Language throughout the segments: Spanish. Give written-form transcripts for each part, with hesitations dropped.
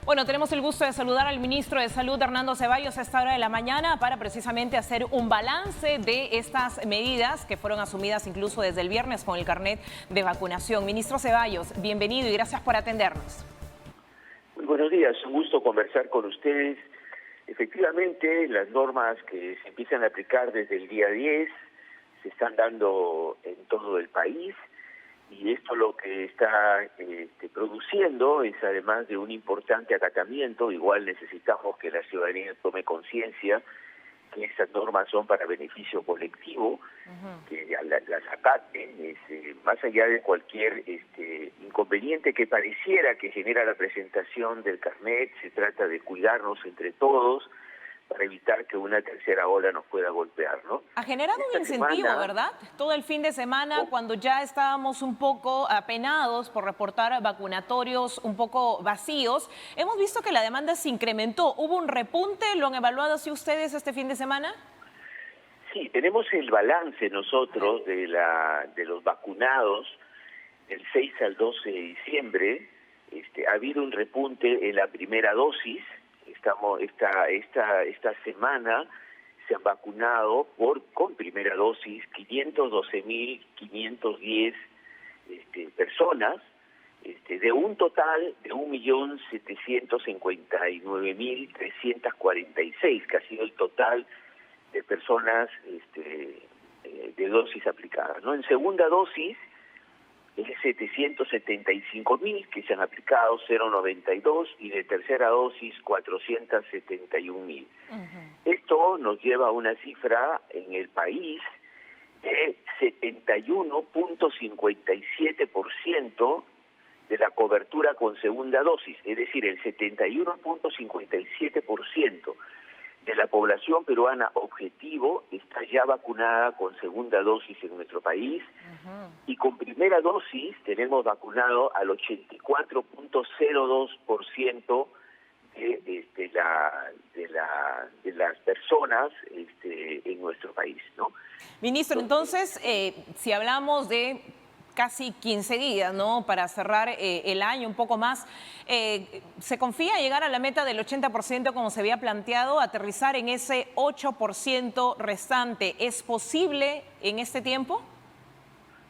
Bueno, tenemos el gusto de saludar al ministro de Salud, Hernando Ceballos, a esta hora de la mañana para precisamente hacer un balance de estas medidas que fueron asumidas incluso desde el viernes con el carnet de vacunación. Ministro Ceballos, bienvenido y gracias por atendernos. Muy buenos días, un gusto conversar con ustedes. Efectivamente, las normas que se empiezan a aplicar desde el día 10 se están dando en todo el país. Y esto lo que está produciendo es, además de un importante acatamiento, igual necesitamos que la ciudadanía tome conciencia que estas normas son para beneficio colectivo, que las acaten, más allá de cualquier inconveniente que pareciera que genera la presentación del carnet. Se trata de cuidarnos entre todos para evitar que una tercera ola nos pueda golpear, ¿no? Ha generado un incentivo, ¿verdad? Todo el fin de semana, cuando ya estábamos un poco apenados por reportar vacunatorios un poco vacíos, hemos visto que la demanda se incrementó. ¿Hubo un repunte? ¿Lo han evaluado así ustedes este fin de semana? Sí, tenemos el balance nosotros de los vacunados del 6 al 12 de diciembre. Ha habido un repunte en la primera dosis. Esta semana se han vacunado con primera dosis 512.510 personas, de un total de 1.759.346, que ha sido el total de personas de dosis aplicadas, ¿no? En segunda dosis es 775.000 que se han aplicado, 0.92, y de tercera dosis 471.000. Esto nos lleva a una cifra en el país de 71.57% de la cobertura con segunda dosis, es decir, el 71.57% de la población peruana objetivo está ya vacunada con segunda dosis en nuestro país, y con primera dosis tenemos vacunado al 84.02% de las personas en nuestro país, ¿no? Ministro, entonces, si hablamos de casi 15 días, ¿no?, para cerrar el año, un poco más, ¿se confía llegar a la meta del 80% como se había planteado, aterrizar en ese 8% restante? ¿Es posible en este tiempo?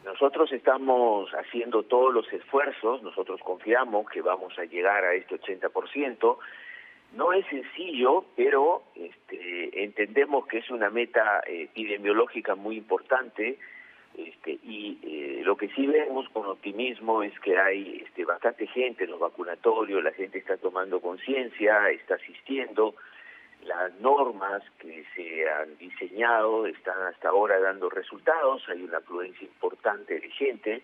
Nosotros estamos haciendo todos los esfuerzos, nosotros confiamos que vamos a llegar a este 80%. No es sencillo, pero entendemos que es una meta epidemiológica muy importante, y lo que sí vemos con optimismo es que hay bastante gente en los vacunatorios, la gente está tomando conciencia, está asistiendo. Las normas que se han diseñado están hasta ahora dando resultados, hay una afluencia importante de gente,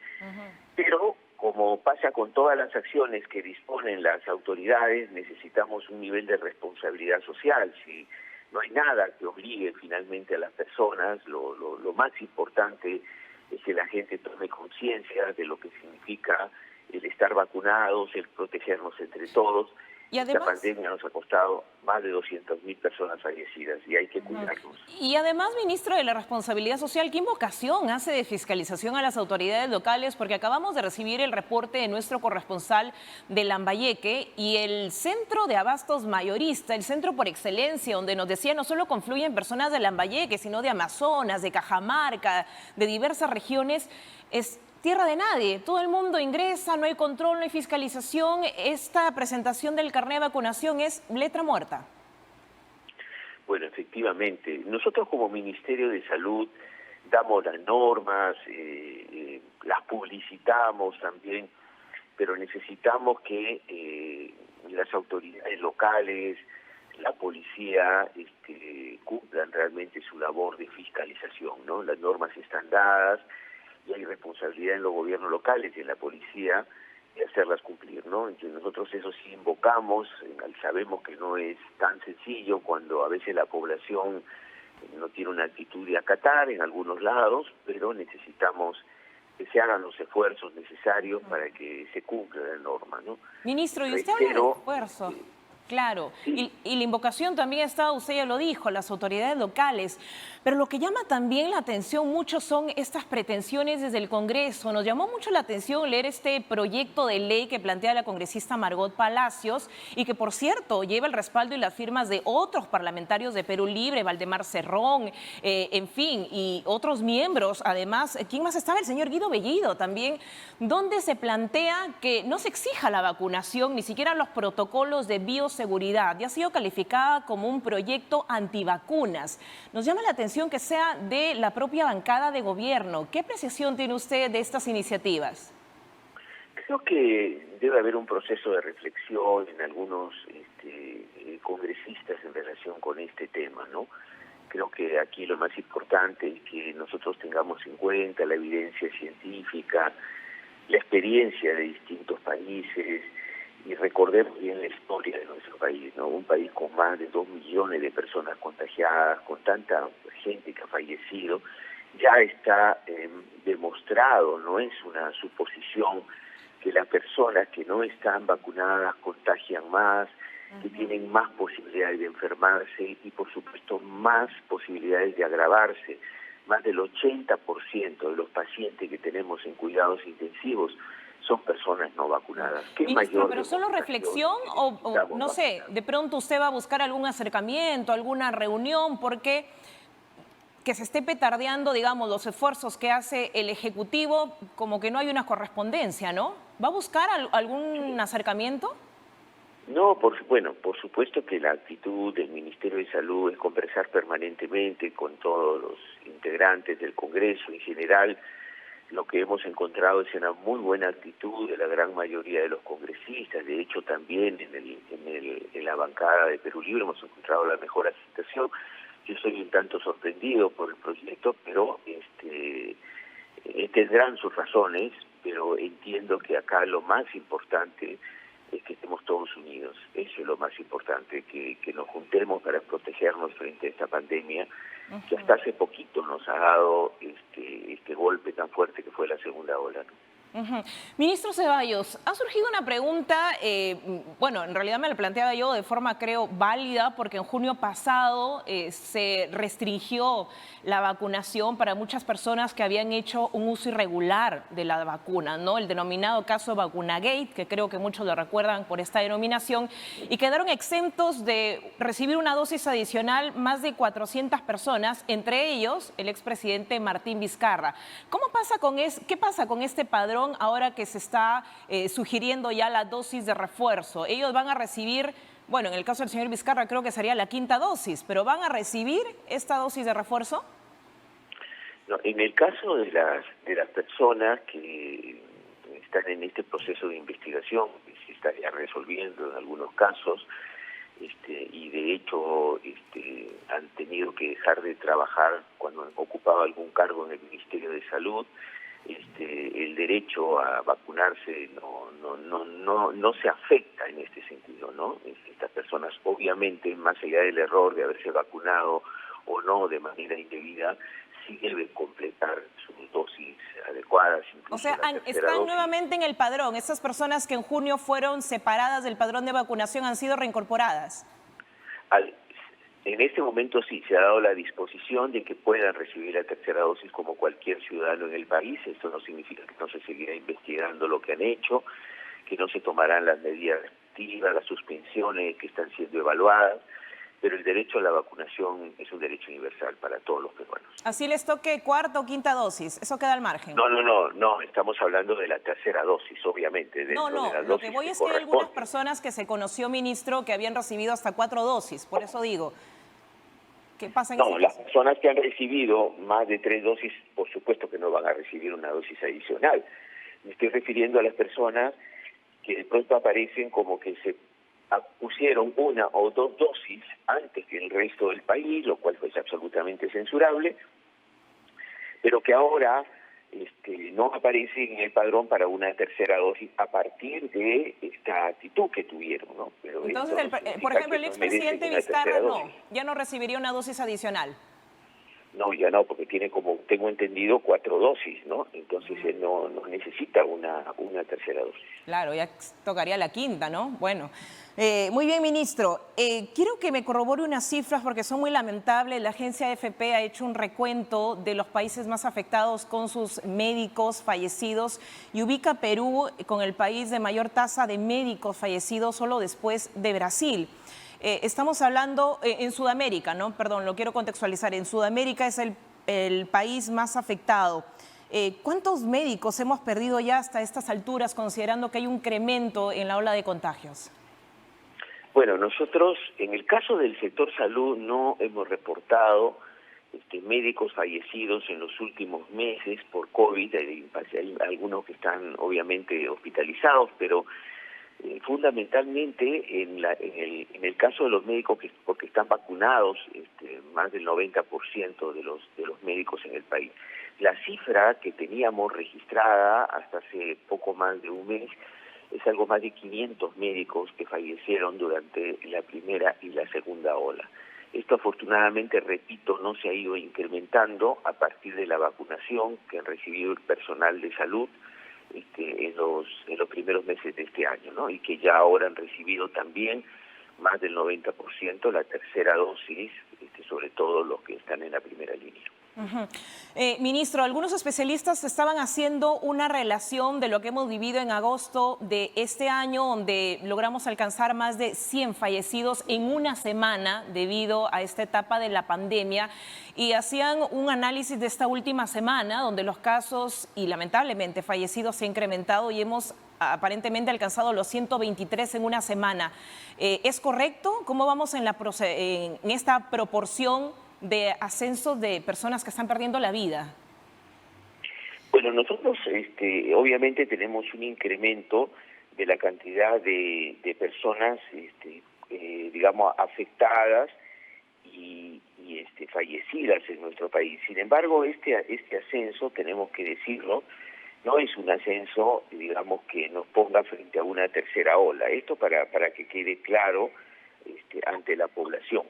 pero como pasa con todas las acciones que disponen las autoridades, necesitamos un nivel de responsabilidad social. Si no hay nada que obligue finalmente a las personas, lo más importante es que la gente tome conciencia de lo que significa el estar vacunados, el protegernos entre todos. Y además, esta pandemia nos ha costado más de 200.000 personas fallecidas y hay que cuidarnos. Y además, ministro de la Responsabilidad Social, ¿qué invocación hace de fiscalización a las autoridades locales? Porque acabamos de recibir el reporte de nuestro corresponsal de Lambayeque y el centro de abastos mayorista, el centro por excelencia, donde nos decía no solo confluyen personas de Lambayeque, sino de Amazonas, de Cajamarca, de diversas regiones, es tierra de nadie, todo el mundo ingresa, no hay control, no hay fiscalización. Esta presentación del carnet de vacunación es letra muerta. Bueno, efectivamente, nosotros como Ministerio de Salud damos las normas, las publicitamos también, pero necesitamos que las autoridades locales, la policía, cumplan realmente su labor de fiscalización, ¿no? Las normas están dadas, y hay responsabilidad en los gobiernos locales y en la policía de hacerlas cumplir, ¿no? Entonces nosotros eso sí invocamos, sabemos que no es tan sencillo cuando a veces la población no tiene una actitud de acatar en algunos lados, pero necesitamos que se hagan los esfuerzos necesarios para que se cumpla la norma, ¿no? Ministro, y usted habla de esfuerzo. Claro, Sí. y la invocación también está, usted ya lo dijo, las autoridades locales, pero lo que llama también la atención mucho son estas pretensiones desde el Congreso. Nos llamó mucho la atención leer este proyecto de ley que plantea la congresista Margot Palacios y que, por cierto, lleva el respaldo y las firmas de otros parlamentarios de Perú Libre, Valdemar Cerrón, en fin, y otros miembros. Además, ¿quién más estaba? El señor Guido Bellido también, donde se plantea que no se exija la vacunación, ni siquiera los protocolos de bioseguridad, y ha sido calificada como un proyecto antivacunas. Nos llama la atención que sea de la propia bancada de gobierno. ¿Qué apreciación tiene usted de estas iniciativas? Creo que debe haber un proceso de reflexión en algunos congresistas en relación con este tema, ¿no? Creo que aquí lo más importante es que nosotros tengamos en cuenta la evidencia científica, la experiencia de distintos países y recordemos bien la historia de nuestro país, ¿no? Un país con más de 2 millones de personas contagiadas, con tanta gente que ha fallecido, ya está demostrado, no es una suposición, que las personas que no están vacunadas contagian más, que tienen más posibilidades de enfermarse y por supuesto más posibilidades de agravarse. Más del 80% de los pacientes que tenemos en cuidados intensivos son personas no vacunadas. ¿Qué Ministro, mayor pero solo reflexión o no sé, de pronto usted va a buscar algún acercamiento, alguna reunión, porque que se esté petardeando, digamos, los esfuerzos que hace el Ejecutivo, como que no hay una correspondencia, ¿no? ¿Va a buscar algún acercamiento? No, por supuesto que la actitud del Ministerio de Salud es conversar permanentemente con todos los integrantes del Congreso en general. Lo que hemos encontrado es una muy buena actitud de la gran mayoría de los congresistas. De hecho, también en la bancada de Perú Libre hemos encontrado la mejor aceptación. Yo soy un tanto sorprendido por el proyecto, pero tendrán sus razones, pero entiendo que acá lo más importante es que estemos todos unidos. Eso es lo más importante, que nos juntemos para protegernos frente a esta pandemia, que hasta hace poquito nos ha dado este golpe tan fuerte que fue la segunda ola, ¿no? Ministro Ceballos, ha surgido una pregunta, bueno, en realidad me la planteaba yo de forma, creo, válida, porque en junio pasado se restringió la vacunación para muchas personas que habían hecho un uso irregular de la vacuna, ¿no? El denominado caso Vacunagate, que creo que muchos lo recuerdan por esta denominación, y quedaron exentos de recibir una dosis adicional más de 400 personas, entre ellos el expresidente Martín Vizcarra. ¿Qué pasa con este padrón ahora que se está sugiriendo ya la dosis de refuerzo? Ellos van a recibir, bueno, en el caso del señor Vizcarra creo que sería la 5ª dosis, pero ¿van a recibir esta dosis de refuerzo? No, en el caso de las personas que están en este proceso de investigación, que se está ya resolviendo en algunos casos, y de hecho han tenido que dejar de trabajar cuando ocupaba algún cargo en el Ministerio de Salud, el derecho a vacunarse no se afecta en este sentido, ¿no? Estas personas, obviamente, más allá del error de haberse vacunado o no de manera indebida, sí deben completar sus dosis adecuadas. O sea, están nuevamente en el padrón. Esas personas que en junio fueron separadas del padrón de vacunación han sido reincorporadas. En este momento sí, se ha dado la disposición de que puedan recibir la 3ª dosis como cualquier ciudadano en el país. Esto no significa que no se seguirá investigando lo que han hecho, que no se tomarán las medidas restrictivas, las suspensiones que están siendo evaluadas, pero el derecho a la vacunación es un derecho universal para todos los peruanos. Así les toque 4ª o 5ª dosis, eso queda al margen. No, estamos hablando de la 3ª dosis, obviamente. Lo que voy es que hay algunas personas que se conoció, ministro, que habían recibido hasta 4 dosis, por eso digo, ¿qué pasa en ese caso? Las personas que han recibido más de 3 dosis, por supuesto que no van a recibir una dosis adicional. Me estoy refiriendo a las personas que de pronto aparecen como que se pusieron 1 o 2 dosis antes que el resto del país, lo cual es absolutamente censurable, pero que ahora no aparecen en el padrón para una 3ª dosis a partir de esta actitud que tuvieron, ¿no? Pero entonces, por ejemplo, el expresidente Vizcarra ya no recibiría una dosis adicional. No, ya no, porque tiene, como tengo entendido, 4 dosis, ¿no? Entonces él no necesita una tercera dosis. Claro, ya tocaría la quinta, ¿no? Bueno, muy bien, ministro. Quiero que me corrobore unas cifras porque son muy lamentables. La agencia AFP ha hecho un recuento de los países más afectados con sus médicos fallecidos y ubica a Perú con el país de mayor tasa de médicos fallecidos solo después de Brasil. Estamos hablando en Sudamérica, ¿no? Perdón, lo quiero contextualizar. En Sudamérica es el país más afectado. ¿Cuántos médicos hemos perdido ya hasta estas alturas, considerando que hay un incremento en la ola de contagios? Bueno, nosotros, en el caso del sector salud, no hemos reportado médicos fallecidos en los últimos meses por COVID. Hay algunos que están obviamente hospitalizados, pero fundamentalmente en el caso de los médicos porque están vacunados, más del 90% de los médicos en el país. La cifra que teníamos registrada hasta hace poco más de un mes es algo más de 500 médicos que fallecieron durante la primera y la segunda ola. Esto afortunadamente, repito, no se ha ido incrementando a partir de la vacunación que han recibido el personal de salud en los primeros meses de este año, ¿no? Y que ya ahora han recibido también más del 90% la tercera dosis, sobre todo los que están en la primera línea. Ministro, algunos especialistas estaban haciendo una relación de lo que hemos vivido en agosto de este año, donde logramos alcanzar más de 100 fallecidos en una semana debido a esta etapa de la pandemia, y hacían un análisis de esta última semana, donde los casos y lamentablemente fallecidos se han incrementado y hemos aparentemente alcanzado los 123 en una semana. ¿Es correcto? ¿Cómo vamos en esta proporción de ascenso de personas que están perdiendo la vida? Bueno, nosotros obviamente tenemos un incremento de la cantidad de personas, digamos, afectadas y fallecidas en nuestro país. Sin embargo, este ascenso, tenemos que decirlo, no es un ascenso, digamos, que nos ponga frente a una tercera ola. Esto para que quede claro ante la población.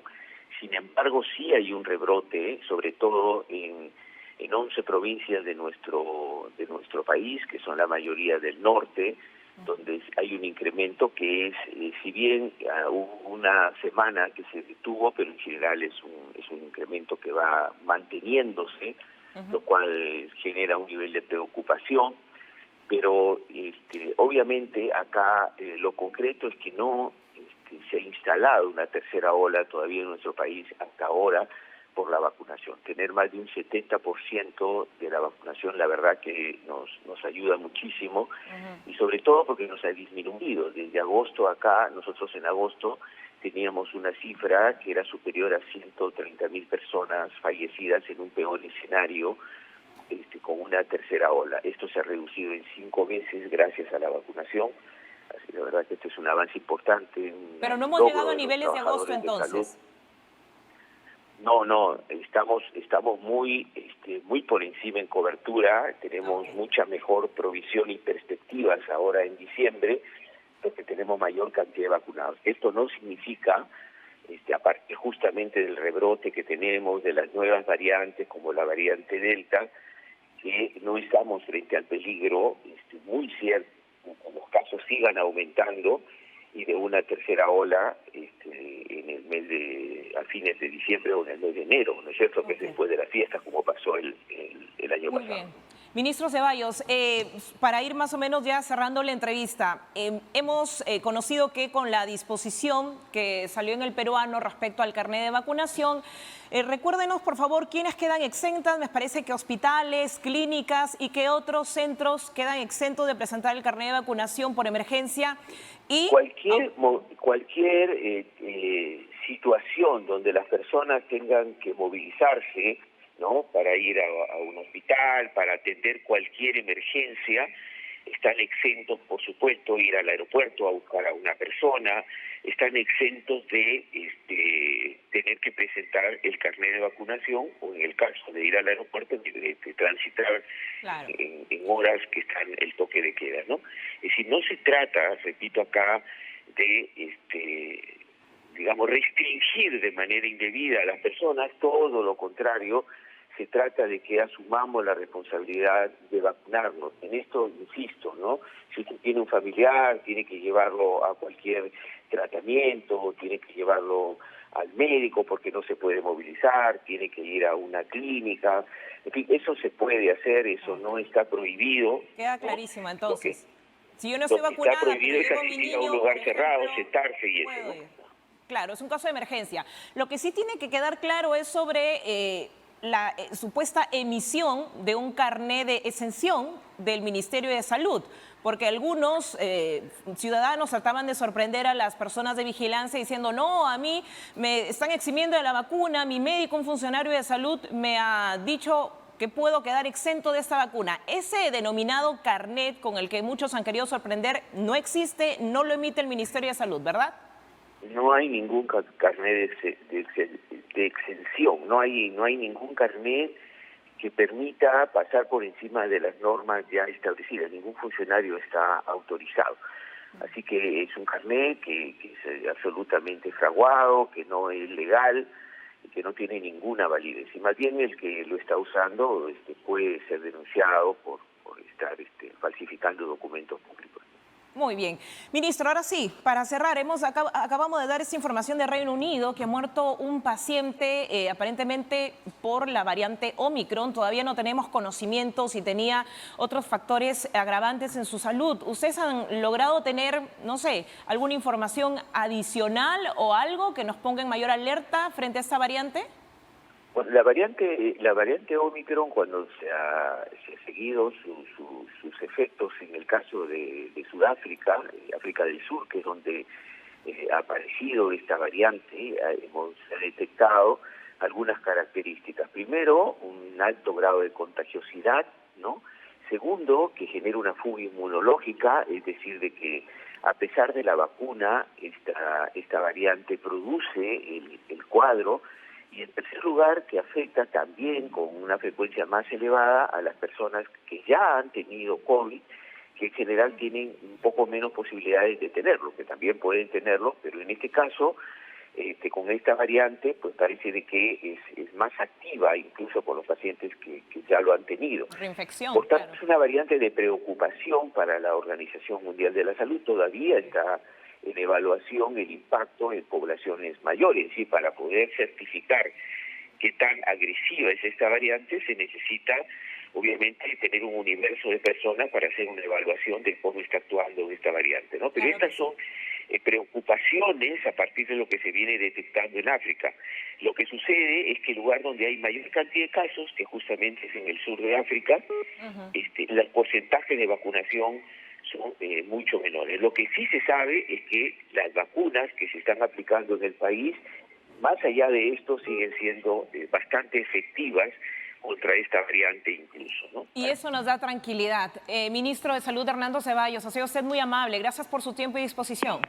Sin embargo, sí hay un rebrote, sobre todo en 11 provincias de nuestro país, que son la mayoría del norte, donde hay un incremento que es, si bien hubo una semana que se detuvo, pero en general es un incremento que va manteniéndose, lo cual genera un nivel de preocupación. Pero obviamente acá lo concreto es que no se ha instalado una tercera ola todavía en nuestro país hasta ahora por la vacunación. Tener más de un 70% de la vacunación, la verdad que nos ayuda muchísimo, y sobre todo porque nos ha disminuido. Desde agosto acá, nosotros en agosto teníamos una cifra que era superior a 130.000 personas fallecidas en un peor escenario, con una tercera ola. Esto se ha reducido en 5 veces gracias a la vacunación. Así, la verdad que esto es un avance importante. Pero no hemos llegado a niveles de agosto entonces. No, estamos muy por encima en cobertura. Tenemos mucha mejor provisión y perspectivas ahora en diciembre, porque tenemos mayor cantidad de vacunados. Esto no significa, aparte justamente del rebrote que tenemos, de las nuevas variantes como la variante Delta, que no estamos frente al peligro muy cierto, los casos sigan aumentando, y de una tercera ola en el mes a fines de diciembre o en el mes de enero, ¿no es cierto? Que es después de las fiestas, como pasó el año pasado. Bien. Ministro Ceballos, para ir más o menos ya cerrando la entrevista, hemos conocido que con la disposición que salió en el peruano respecto al carnet de vacunación, recuérdenos por favor quiénes quedan exentas. Me parece que hospitales, clínicas y que otros centros quedan exentos de presentar el carnet de vacunación por emergencia. Y cualquier situación donde las personas tengan que movilizarse, ¿no?, para ir a un hospital, para atender cualquier emergencia, están exentos, por supuesto, ir al aeropuerto a buscar a una persona, están exentos de tener que presentar el carnet de vacunación, o en el caso de ir al aeropuerto, de transitar en horas que están el toque de queda, ¿no? Es decir, no se trata, repito acá, de digamos, restringir de manera indebida a las personas, todo lo contrario. se trata de que asumamos la responsabilidad de vacunarnos. En esto insisto, ¿no? Si usted tiene un familiar, tiene que llevarlo a cualquier tratamiento, tiene que llevarlo al médico porque no se puede movilizar, tiene que ir a una clínica, en fin, eso se puede hacer, eso no está prohibido. Queda ¿no? clarísimo, entonces. Si yo no Lo estoy que está vacunada, prohibido pero es llevo mi asistir a niño, un lugar por cerrado, ejemplo, sentarse y eso, puedo ¿no? ir. Claro, es un caso de emergencia. Lo que sí tiene que quedar claro es sobre la supuesta emisión de un carné de exención del Ministerio de Salud, porque algunos ciudadanos trataban de sorprender a las personas de vigilancia diciendo, no, a mí me están eximiendo de la vacuna, mi médico, un funcionario de salud, me ha dicho que puedo quedar exento de esta vacuna. Ese denominado carnet con el que muchos han querido sorprender no existe, no lo emite el Ministerio de Salud, ¿verdad? No hay ningún carnet de exención, no hay ningún carnet que permita pasar por encima de las normas ya establecidas. Ningún funcionario está autorizado. Así que es un carnet que es absolutamente fraguado, que no es legal y que no tiene ninguna validez. Y más bien el que lo está usando puede ser denunciado por estar falsificando documentos públicos. Muy bien. Ministro, ahora sí, para cerrar, acabamos de dar esta información de Reino Unido que ha muerto un paciente aparentemente por la variante Omicron. Todavía no tenemos conocimiento si tenía otros factores agravantes en su salud. ¿Ustedes han logrado tener, no sé, alguna información adicional o algo que nos ponga en mayor alerta frente a esta variante? Bueno, la variante Omicron, cuando se ha seguido sus efectos en el caso de Sudáfrica, África del Sur, que es donde ha aparecido esta variante, hemos detectado algunas características. Primero, un alto grado de contagiosidad, ¿no? Segundo, que genera una fuga inmunológica, es decir, de que a pesar de la vacuna, esta variante produce el cuadro. Y en tercer lugar, que afecta también con una frecuencia más elevada a las personas que ya han tenido COVID, que en general tienen un poco menos posibilidades de tenerlo, que también pueden tenerlo, pero en este caso, con esta variante, pues parece de que es más activa, incluso por los pacientes que ya lo han tenido. Reinfección, Por tanto, claro. es una variante de preocupación para la Organización Mundial de la Salud. Todavía está en evaluación el impacto en poblaciones mayores, y para poder certificar qué tan agresiva es esta variante se necesita obviamente tener un universo de personas para hacer una evaluación de cómo está actuando esta variante, ¿no? Pero Claro que estas son preocupaciones a partir de lo que se viene detectando en África. Lo que sucede es que el lugar donde hay mayor cantidad de casos, que justamente es en el sur de África, los porcentajes de vacunación son mucho menores. Lo que sí se sabe es que las vacunas que se están aplicando en el país, más allá de esto, siguen siendo bastante efectivas contra esta variante incluso, ¿no? Y eso nos da tranquilidad. Ministro de Salud, Hernando Ceballos, ha sido usted muy amable. Gracias por su tiempo y disposición.